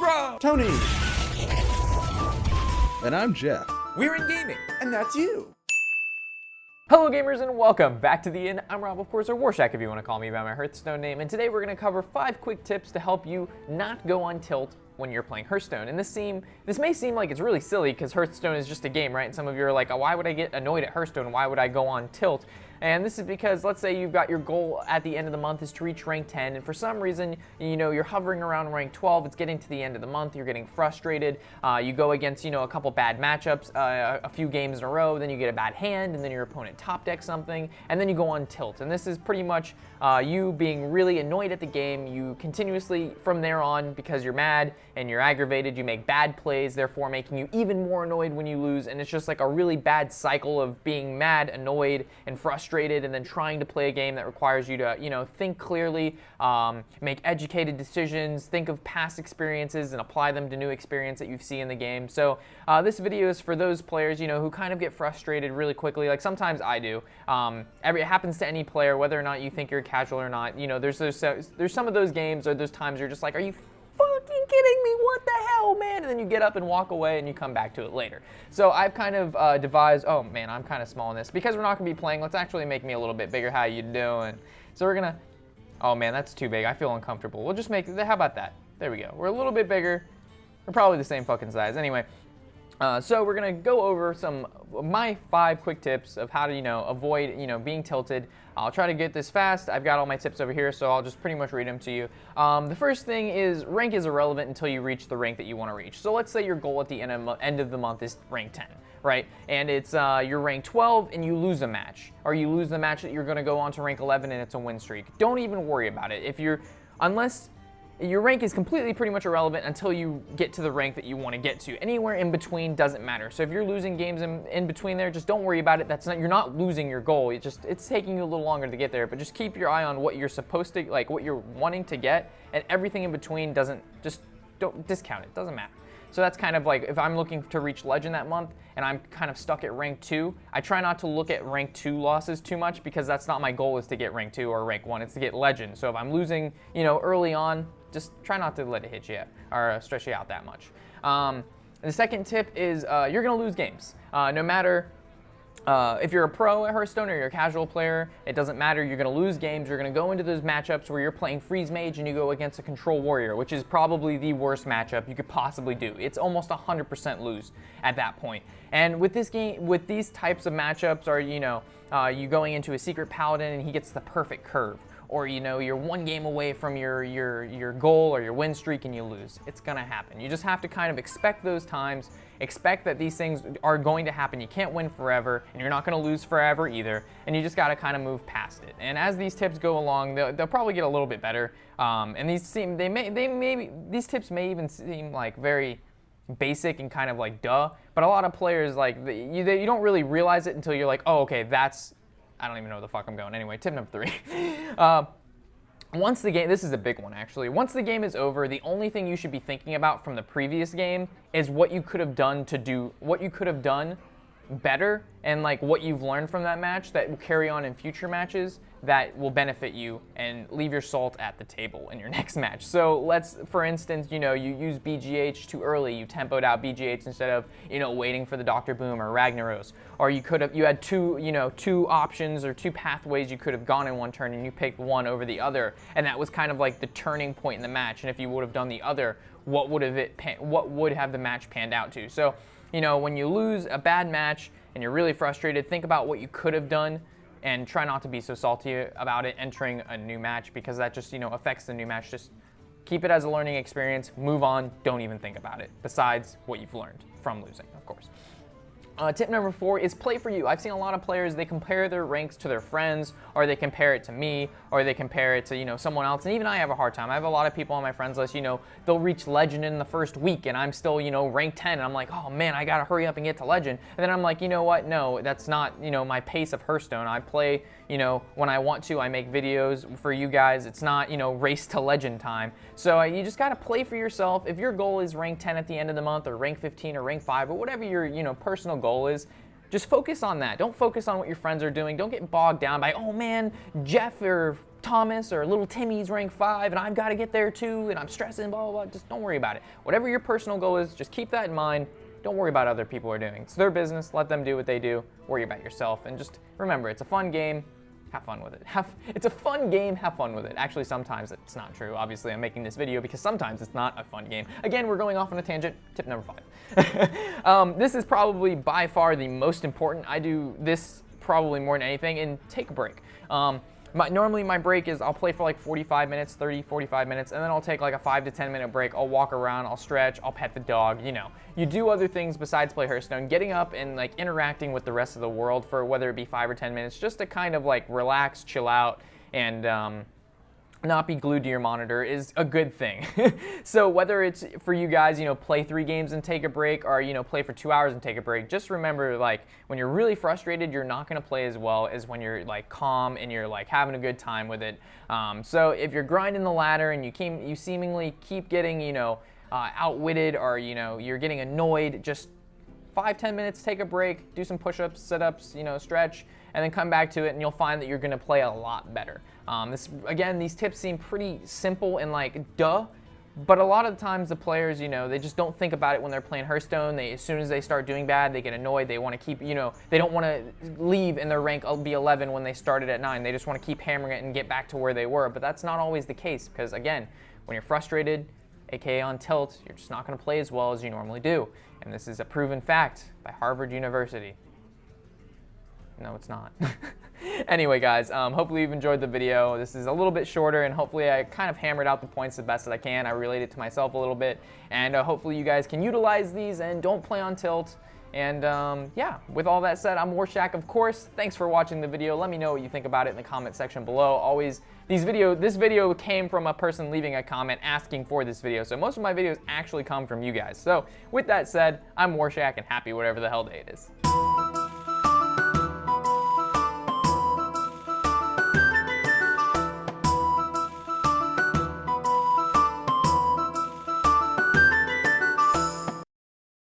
Rob. Tony. And I'm Jeff. We're in gaming. And that's you. Hello gamers and welcome back to the Inn. I'm Rob, of course, or Warshack if you want to call me by my Hearthstone name, and today we're going to cover 5 quick tips to help you not go on tilt when you're playing Hearthstone. And this may seem like it's really silly because Hearthstone is just a game, right? And some of you are like, oh, why would I get annoyed at Hearthstone? Why would I go on tilt? And this is because, let's say you've got your goal at the end of the month is to reach rank 10, and for some reason, you know, you're hovering around rank 12, it's getting to the end of the month, you're getting frustrated, you go against, you know, a couple bad matchups, a few games in a row, then you get a bad hand, and then your opponent top decks something, and then you go on tilt. And this is pretty much you being really annoyed at the game. You continuously, from there on, because you're mad and you're aggravated, you make bad plays, therefore making you even more annoyed when you lose, and it's just like a really bad cycle of being mad, annoyed, and frustrated, and then trying to play a game that requires you to, you know, think clearly, make educated decisions, think of past experiences and apply them to new experience that you see in the game. So this video is for those players, you know, who kind of get frustrated really quickly. Like sometimes I do. It happens to any player, whether or not you think you're casual or not. You know, there's some of those games or those times you're just like, are you fucking kidding me? What the hell, man? And then you get up and walk away and you come back to it later. So I've kind of devised, oh man, I'm kind of small in this. Because we're not going to be playing, let's actually make me a little bit bigger. How you doing? So we're going to, oh man, that's too big. I feel uncomfortable. We'll just make, how about that? There we go. We're a little bit bigger. We're probably the same fucking size. Anyway, so we're going to go over my 5 quick tips of how to, you know, avoid, you know, being tilted. I'll try to get this fast. I've got all my tips over here, so I'll just pretty much read them to you. The first thing is rank is irrelevant until you reach the rank that you want to reach. So let's say your goal at the end of the month is rank 10, right? And it's you're rank 12 and you lose a match, or you lose the match that you're going to go on to rank 11 and it's a win streak. Don't even worry about it. Unless your rank is completely pretty much irrelevant until you get to the rank that you want to get to. Anywhere in between doesn't matter. So if you're losing games in between there, just don't worry about it. You're not losing your goal. It's taking you a little longer to get there, but just keep your eye on what you're supposed to, like what you're wanting to get, and everything in between don't discount it. Doesn't matter. So that's kind of like if I'm looking to reach Legend that month and I'm kind of stuck at rank 2, I try not to look at rank 2 losses too much because that's not my goal is to get rank 2 or rank 1. It's to get Legend. So if I'm losing, you know, early on, just try not to let it hit you or stress you out that much. The second tip is you're going to lose games. No matter if you're a pro at Hearthstone or you're a casual player, it doesn't matter. You're going to lose games. You're going to go into those matchups where you're playing Freeze Mage and you go against a Control Warrior, which is probably the worst matchup you could possibly do. It's almost 100% lose at that point. And with this game, with these types of matchups, or you know, you going into a Secret Paladin and he gets the perfect curve, or you know, you're one game away from your goal or your win streak and you lose. It's gonna happen. You just have to kind of expect those times, expect that these things are going to happen. You can't win forever, and you're not gonna lose forever either, and you just gotta kind of move past it. And as these tips go along, they'll probably get a little bit better. And these tips may even seem like very basic and kind of like duh, but a lot of players, like, you don't really realize it until you're like, oh, okay, I don't even know where the fuck I'm going. Anyway, tip number 3. Once the game, this is a big one actually. Once the game is over, the only thing you should be thinking about from the previous game is what you could have done better, and like what you've learned from that match that will carry on in future matches that will benefit you and leave your salt at the table in your next match. So let's, for instance, you know, you use BGH too early, you tempoed out BGH instead of, you know, waiting for the Dr. Boom or Ragnaros, or you had two options or 2 pathways you could have gone in one turn and you picked one over the other, and that was kind of like the turning point in the match. And if you would have done the other, what would have the match panned out to? So, you know, when you lose a bad match and you're really frustrated, think about what you could have done and try not to be so salty about it entering a new match, because that just, you know, affects the new match. Just keep it as a learning experience, move on, don't even think about it, besides what you've learned from losing, of course. Tip number 4 is play for you. I've seen a lot of players, they compare their ranks to their friends, or they compare it to me, or they compare it to, you know, someone else. And even I have a hard time. I have a lot of people on my friends list, you know, they'll reach Legend in the first week and I'm still, you know, rank 10. And I'm like, oh man, I gotta hurry up and get to Legend. And then I'm like, you know what? No, that's not, you know, my pace of Hearthstone. I play, you know, when I want to. I make videos for you guys. It's not, you know, race to Legend time. So you just gotta play for yourself. If your goal is rank 10 at the end of the month, or rank 15 or rank 5, or whatever your, you know, personal goal is, just focus on that. Don't focus on what your friends are doing. Don't get bogged down by, oh man, Jeff or Thomas or little Timmy's rank 5 and I've got to get there too and I'm stressing, blah, blah, blah. Just don't worry about it. Whatever your personal goal is, just keep that in mind. Don't worry about other people are doing. It's their business. Let them do what they do. Worry about yourself. And just remember, it's a fun game. Have fun with it. It's a fun game. Have fun with it. Actually, sometimes it's not true. Obviously, I'm making this video because sometimes it's not a fun game. Again, we're going off on a tangent. Tip number 5. This is probably by far the most important. I do this probably more than anything, and take a break. Normally my break is I'll play for like 45 minutes, 30, 45 minutes, and then I'll take like a 5 to 10 minute break. I'll walk around, I'll stretch, I'll pet the dog, you know. You do other things besides play Hearthstone. Getting up and like interacting with the rest of the world for whether it be 5 or 10 minutes, just to kind of like relax, chill out, and not be glued to your monitor is a good thing. So whether it's for you guys, you know, play 3 games and take a break, or, you know, play for 2 hours and take a break, just remember, like, when you're really frustrated, you're not gonna play as well as when you're like calm and you're like having a good time with it. So if you're grinding the ladder and you seemingly keep getting, you know, outwitted, or, you know, you're getting annoyed, just 5-10 minutes, take a break, do some push-ups, sit-ups, you know, stretch, and then come back to it, and you'll find that you're gonna play a lot better. Again, these tips seem pretty simple and like duh, but a lot of the times the players, you know, they just don't think about it when they're playing Hearthstone. As soon as they start doing bad, they get annoyed. They want to keep, you know, they don't want to leave in their rank be 11 when they started at 9. They just want to keep hammering it and get back to where they were. But that's not always the case, because again, when you're frustrated, aka on tilt, you're just not going to play as well as you normally do. And this is a proven fact by Harvard University. No, it's not. Anyway, guys, hopefully you've enjoyed the video. This is a little bit shorter, and hopefully I kind of hammered out the points the best that I can. I related to myself a little bit, and hopefully you guys can utilize these and don't play on tilt. And yeah, with all that said, I'm Warshack, of course. Thanks for watching the video. Let me know what you think about it in the comment section below. Always, this video came from a person leaving a comment asking for this video, so most of my videos actually come from you guys. So with that said, I'm Warshack, and happy whatever the hell day it is.